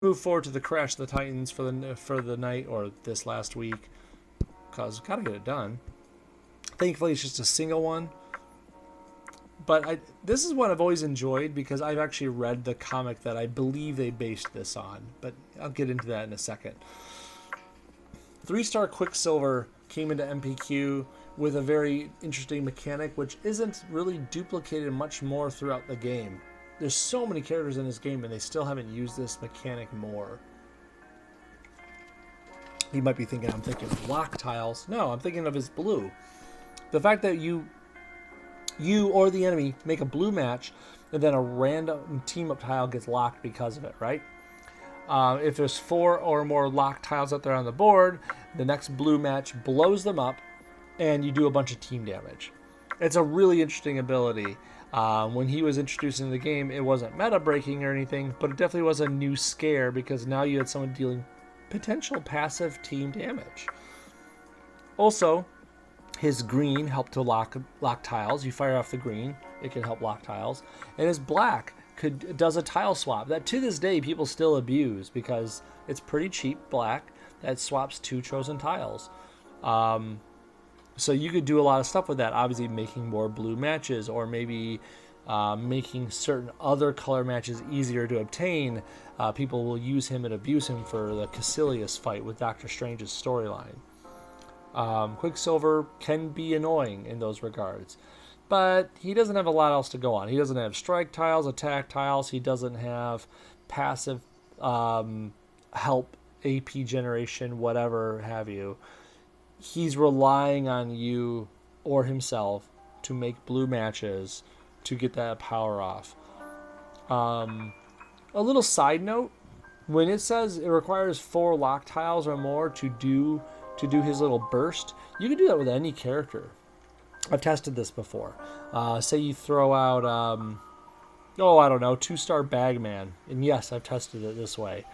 move forward to the Crash of the Titans for the night, or this last week, because gotta get it done. Thankfully, it's just a single one. But this is what I've always enjoyed because I've actually read the comic that I believe they based this on. But I'll get into that in a second. 3-star Quicksilver came into MPQ with a very interesting mechanic, which isn't really duplicated much more throughout the game. There's so many characters in this game, and they still haven't used this mechanic more. You might be thinking I'm thinking of lock tiles. No, I'm thinking of his blue. The fact that you or the enemy make a blue match, and then a random team-up tile gets locked because of it, right? If there's 4 or more locked tiles out there on the board, the next blue match blows them up, and you do a bunch of team damage. It's a really interesting ability. When he was introduced into the game, it wasn't meta-breaking or anything, but it definitely was a new scare because now you had someone dealing potential passive team damage. Also, his green helped to lock tiles. You fire off the green, it can help lock tiles. And his black does a tile swap that to this day people still abuse because it's pretty cheap black that swaps 2 chosen tiles. So you could do a lot of stuff with that, obviously making more blue matches, or maybe making certain other color matches easier to obtain. People will use him and abuse him for the Caecilius fight with Doctor Strange's storyline. Quicksilver can be annoying in those regards, but he doesn't have a lot else to go on. He doesn't have strike tiles, attack tiles. He doesn't have passive help, AP generation, whatever have you. He's relying on you or himself to make blue matches to get that power off. A little side note, when it says it requires 4 lock tiles or more to do his little burst, you can do that with any character. I've tested this before. Say you throw out, I don't know, 2-star Bagman. And yes, I've tested it this way.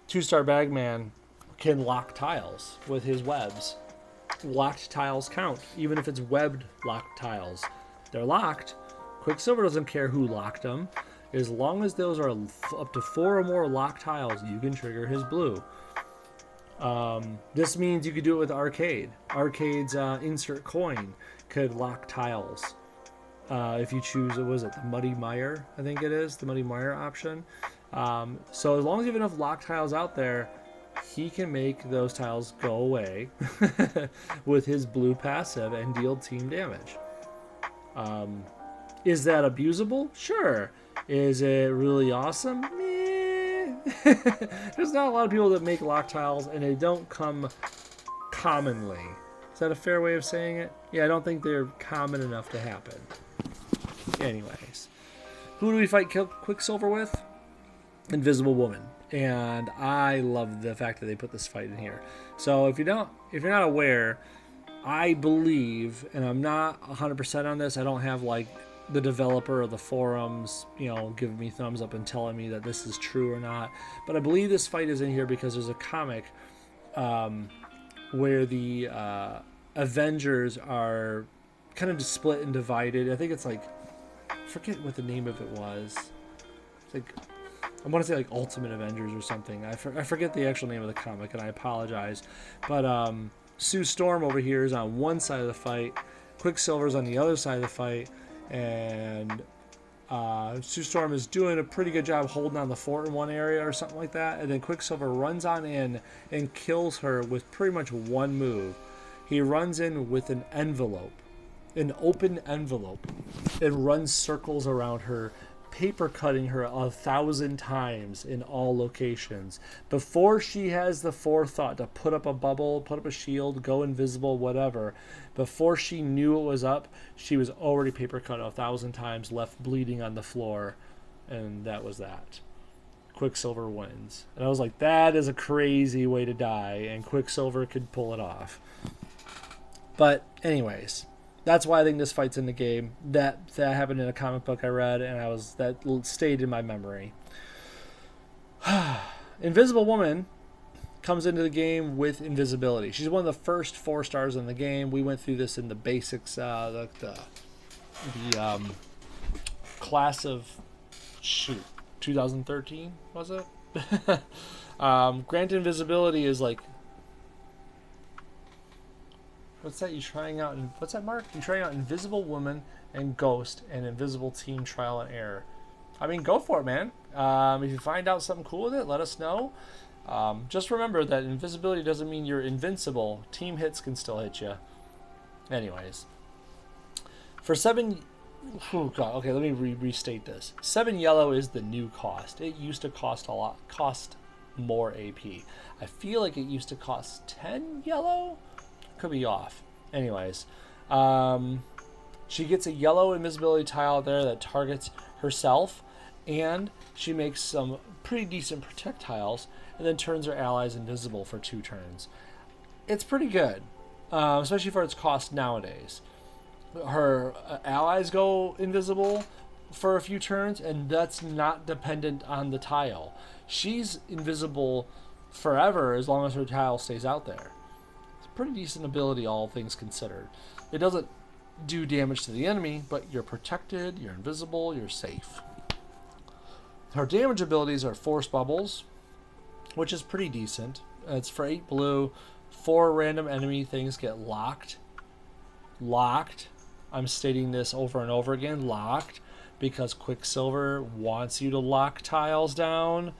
2-star Bagman can lock tiles with his webs. Locked tiles count, even if it's webbed locked tiles. They're locked. Quicksilver doesn't care who locked them. As long as those are up to 4 or more locked tiles, you can trigger his blue. This means you could do it with Arcade. Arcade's insert coin could lock tiles. If you choose, what was it, the Muddy Mire, I think it is, the Muddy Mire option. So as long as you have enough locked tiles out there, he can make those tiles go away with his blue passive and deal team damage. Is that abusable? Sure. Is it really awesome? Meh. There's not a lot of people that make lock tiles, and they don't come commonly. Is that a fair way of saying it? Yeah, I don't think they're common enough to happen. Anyways, who do we fight Quicksilver with? Invisible Woman. And I love the fact that they put this fight in here. So if you're not aware, I believe, and I'm not 100% on this, I don't have like the developer or the forums, giving me thumbs up and telling me that this is true or not. But I believe this fight is in here because there's a comic where the Avengers are kind of split and divided. I think it's like, I forget what the name of it was. It's like, I want to say like Ultimate Avengers or something. I forget the actual name of the comic, and I apologize. But Sue Storm over here is on one side of the fight. Quicksilver's on the other side of the fight. And Sue Storm is doing a pretty good job holding on the fort in one area or something like that. And then Quicksilver runs on in and kills her with pretty much one move. He runs in with an envelope, an open envelope, and runs circles around her, paper cutting her 1,000 times in all locations before she has the forethought to put up a bubble, put up a shield, go invisible, whatever. Before she knew it was up, she was already paper cut 1,000 times, left bleeding on the floor, and that was that. Quicksilver wins. And I was like, that is a crazy way to die, and Quicksilver could pull it off. But anyways, that's why I think this fight's in the game. That happened in a comic book I read, and that stayed in my memory. Invisible Woman comes into the game with invisibility. She's one of the first 4 stars in the game. We went through this in the basics, the class of 2013, was it? Grant invisibility is like, what's that? You trying out? What's that, Mark? You trying out Invisible Woman and Ghost and Invisible Team Trial and Error. I mean, go for it, man. If you find out something cool with it, let us know. Just remember that invisibility doesn't mean you're invincible. Team hits can still hit you. Anyways, for 7. Oh God. Okay, let me restate this. 7 yellow is the new cost. It used to cost a lot. Cost more AP. I feel like it used to cost 10 yellow. Could be off. Anyways, she gets a yellow invisibility tile there that targets herself, and she makes some pretty decent projectiles, and then turns her allies invisible for 2 turns. It's pretty good, especially for its cost nowadays. Her allies go invisible for a few turns, and that's not dependent on the tile. She's invisible forever as long as her tile stays out there. Pretty decent ability, all things considered. It doesn't do damage to the enemy, but you're protected, you're invisible, you're safe. Her damage abilities are Force Bubbles, which is pretty decent. It's for 8 blue. 4 random enemy things get locked. Locked. I'm stating this over and over again. Locked. Because Quicksilver wants you to lock tiles down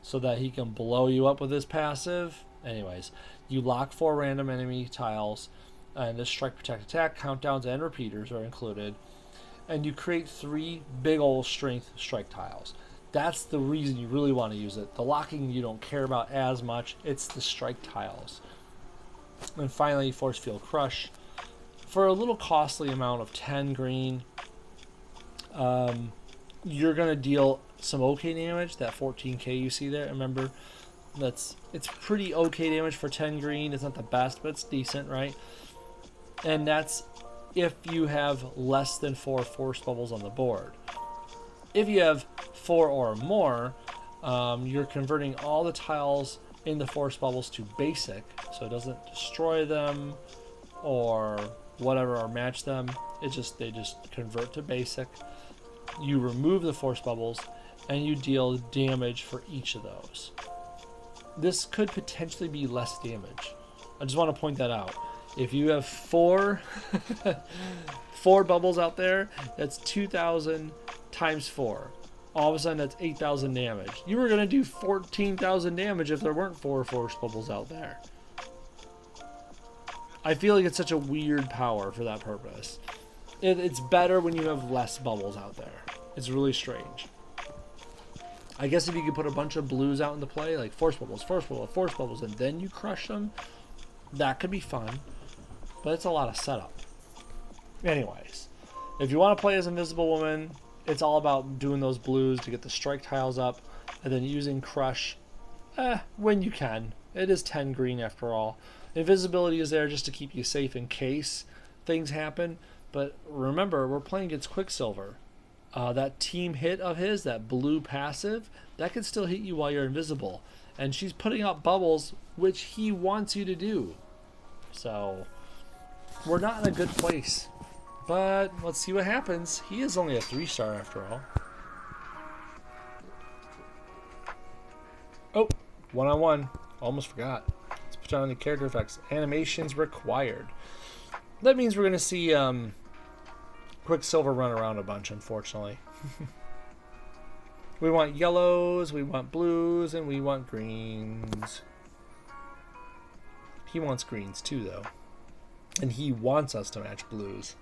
so that he can blow you up with his passive. Anyways, you lock 4 random enemy tiles, and the strike, protect, attack, countdowns, and repeaters are included. And you create 3 big old strength strike tiles. That's the reason you really want to use it. The locking you don't care about as much. It's the strike tiles. And finally, Force Field Crush. For a little costly amount of 10 green, you're going to deal some okay damage. That 14k you see there, remember? It's pretty okay damage for 10 green. It's not the best, but it's decent, right? And that's if you have less than 4 force bubbles on the board. If you have 4 or more, you're converting all the tiles in the force bubbles to basic, so it doesn't destroy them or whatever or match them. They just convert to basic. You remove the force bubbles and you deal damage for each of those. This could potentially be less damage. I just want to point that out. If you have 4 bubbles out there, that's 2,000 times 4. All of a sudden, that's 8,000 damage. You were going to do 14,000 damage if there weren't 4 force bubbles out there. I feel like it's such a weird power for that purpose. It's better when you have less bubbles out there. It's really strange. I guess if you could put a bunch of blues out into play, like force bubbles, force bubbles, force bubbles, and then you crush them, that could be fun. But it's a lot of setup. Anyways, if you want to play as Invisible Woman, it's all about doing those blues to get the strike tiles up, and then using crush when you can. It is 10 green after all. Invisibility is there just to keep you safe in case things happen. But remember, we're playing against Quicksilver. That team hit of his, that blue passive, that can still hit you while you're invisible. And she's putting out bubbles, which he wants you to do. So, we're not in a good place. But let's see what happens. He is only a 3-star after all. Oh, one-on-one. Almost forgot. Let's put on the character effects. Animations required. That means we're going to see Quicksilver run around a bunch, unfortunately. We want yellows, we want blues, and we want greens. He wants greens too, though. And he wants us to match blues.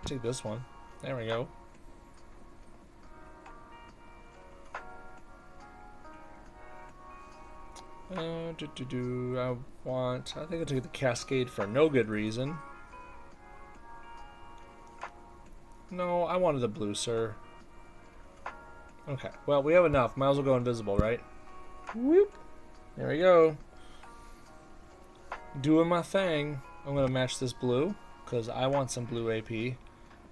Take this one. There we go. I think I took the Cascade for no good reason. No, I wanted the blue, sir. Okay, well, we have enough. Might as well go invisible, right? Whoop. There we go. Doing my thing. I'm going to match this blue, because I want some blue AP.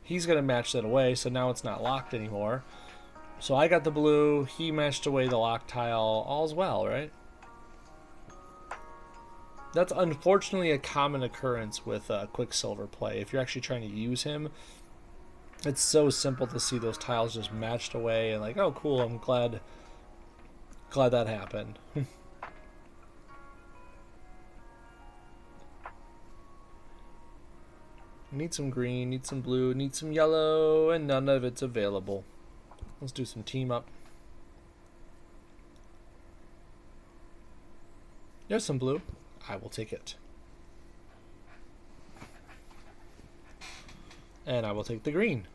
He's going to match that away, so now it's not locked anymore. So I got the blue. He matched away the lock tile. All's well, right? That's unfortunately a common occurrence with Quicksilver play. If you're actually trying to use him, it's so simple to see those tiles just matched away and like, oh cool, I'm glad that happened. Need some green, need some blue, need some yellow, and none of it's available. Let's do some team up. There's some blue. I will take it. And I will take the green.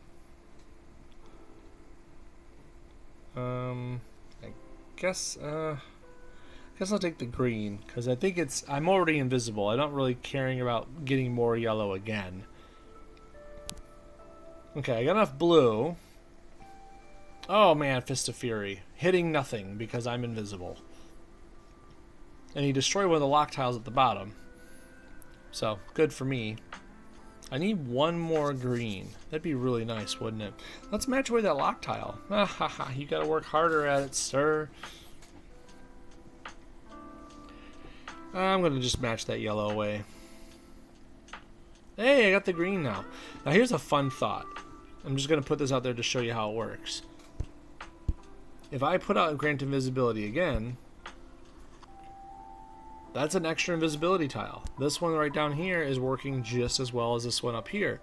I guess I'll take the green because I think I'm already invisible. I don't really caring about getting more yellow again. Okay, I got enough blue. Oh man, Fist of Fury. Hitting nothing because I'm invisible. And he destroyed one of the lock tiles at the bottom. So, good for me. I need one more green. That'd be really nice, wouldn't it? Let's match away that lock tile. Ah, ha, ha. You gotta work harder at it, sir. I'm gonna just match that yellow away. Hey, I got the green now. Now here's a fun thought. I'm just gonna put this out there to show you how it works. If I put out Grant Invisibility again, that's an extra invisibility tile. This one right down here is working just as well as this one up here,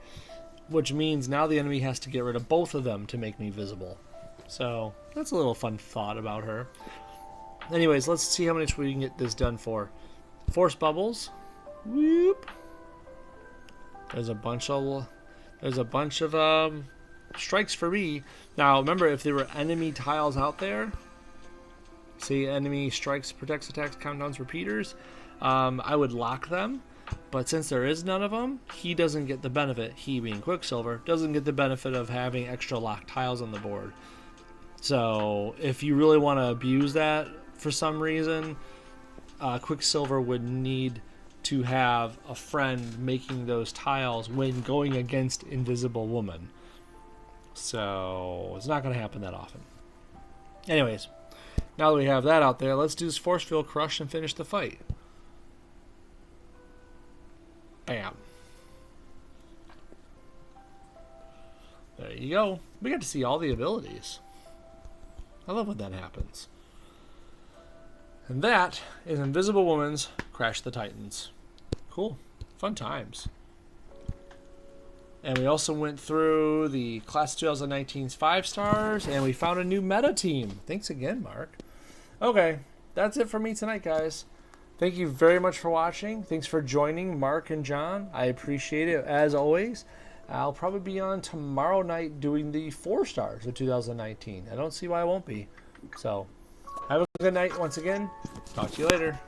which means now the enemy has to get rid of both of them to make me visible. So that's a little fun thought about her. Anyways, let's see how much we can get this done for. Force bubbles. Whoop. There's a bunch of strikes for me. Now remember, if there were enemy tiles out there, see, enemy strikes, protects, attacks, countdowns, repeaters, I would lock them. But since there is none of them, he doesn't get the benefit, he being Quicksilver, doesn't get the benefit of having extra lock tiles on the board. So if you really want to abuse that for some reason, Quicksilver would need to have a friend making those tiles when going against Invisible Woman. So it's not going to happen that often. Anyways, now that we have that out there, let's do this Force Field Crush and finish the fight. Bam. There you go. We got to see all the abilities. I love when that happens. And that is Invisible Woman's Crash the Titans. Cool. Fun times. And we also went through the Class 2019's 5 stars, and we found a new meta team. Thanks again, Mark. Okay, that's it for me tonight, guys. Thank you very much for watching. Thanks for joining Mark and John. I appreciate it, as always. I'll probably be on tomorrow night doing the 4 stars of 2019. I don't see why I won't be. So, have a good night once again. Talk to you later.